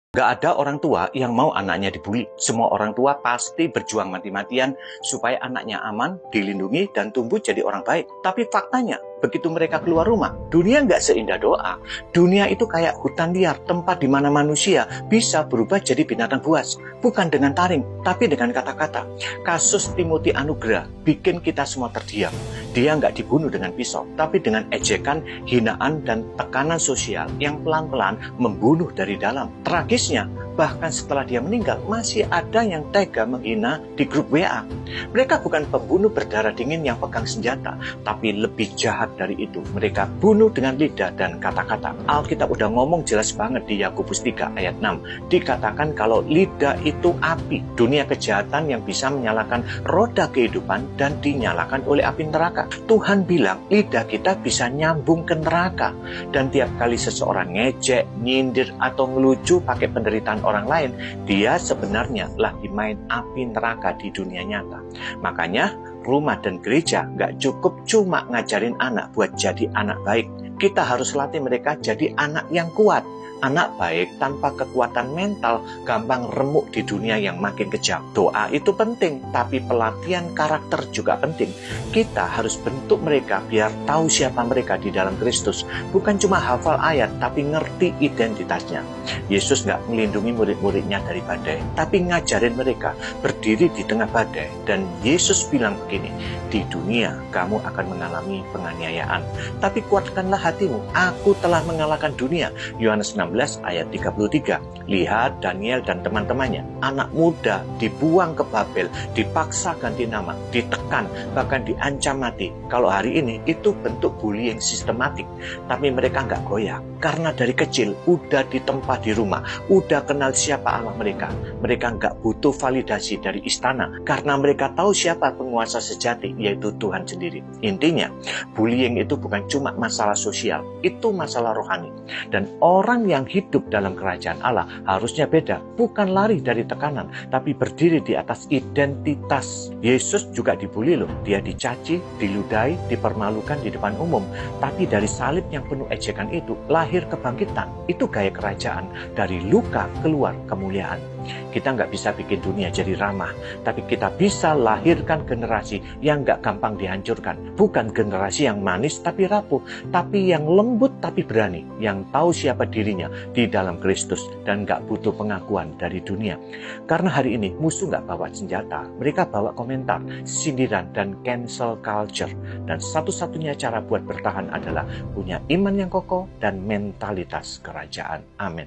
Gak ada orang tua yang mau anaknya dibully. Semua orang tua pasti berjuang mati-matian supaya anaknya aman, dilindungi, dan tumbuh jadi orang baik. Tapi faktanya, begitu mereka keluar rumah, dunia nggak seindah doa. Dunia itu kayak hutan liar, tempat di mana manusia bisa berubah jadi binatang buas. Bukan dengan taring, tapi dengan kata-kata. Kasus Timothy Anugrah bikin kita semua terdiam. Dia nggak dibunuh dengan pisau, tapi dengan ejekan, hinaan, dan tekanan sosial yang pelan-pelan membunuh dari dalam. Tragisnya, bahkan setelah dia meninggal, masih ada yang tega menghina di grup WA. Mereka bukan pembunuh berdarah dingin yang pegang senjata, tapi lebih jahat dari itu. Mereka bunuh dengan lidah dan kata-kata. Alkitab udah ngomong jelas banget di Yakobus 3 ayat 6. Dikatakan kalau lidah itu api, dunia kejahatan yang bisa menyalakan roda kehidupan dan dinyalakan oleh api neraka. Tuhan bilang lidah kita bisa nyambung ke neraka. Dan tiap kali seseorang ngejek, nyindir, atau ngelucu pakai penderitaan orang lain, dia sebenarnya lagi main api neraka di dunia nyata. Makanya rumah dan gereja nggak cukup cuma ngajarin anak buat jadi anak baik. Kita harus latih mereka jadi anak yang kuat. Anak baik tanpa kekuatan mental gampang remuk di dunia yang makin kejam. Doa itu penting, tapi pelatihan karakter juga penting. Kita harus bentuk mereka biar tahu siapa mereka di dalam Kristus. Bukan cuma hafal ayat, tapi ngerti identitasnya. Yesus nggak melindungi murid-muridnya dari badai, tapi ngajarin mereka berdiri di tengah badai. Dan Yesus bilang begini, di dunia kamu akan mengalami penganiayaan, tapi kuatkanlah hatimu, aku telah mengalahkan dunia. Yohanes 16 ayat 33. Lihat Daniel dan teman-temannya, anak muda dibuang ke Babel, dipaksa ganti nama, ditekan, bahkan diancam mati. Kalau hari ini itu bentuk bullying sistematik, tapi mereka nggak goyah karena dari kecil udah ditempa di rumah, udah kenal siapa Allah mereka. Mereka nggak butuh validasi dari istana karena mereka tahu siapa penguasa sejati, yaitu Tuhan sendiri. Intinya, bullying itu bukan cuma masalah sosial, itu masalah rohani. Dan orang yang hidup dalam kerajaan Allah harusnya beda, bukan lari dari tekanan, tapi berdiri di atas identitas. Yesus juga dibully loh, dia dicaci, diludahi, dipermalukan di depan umum. Tapi dari salib yang penuh ejekan itu, lahir kebangkitan. Itu gaya kerajaan, dari luka keluar kemuliaan. Kita nggak bisa bikin dunia jadi ramah, tapi kita bisa lahirkan generasi yang nggak gampang dihancurkan. Bukan generasi yang manis tapi rapuh, tapi yang lembut tapi berani, yang tahu siapa dirinya di dalam Kristus dan nggak butuh pengakuan dari dunia. Karena hari ini musuh nggak bawa senjata, mereka bawa komentar, sindiran, dan cancel culture. Dan satu-satunya cara buat bertahan adalah punya iman yang kokoh dan mentalitas kerajaan. Amin.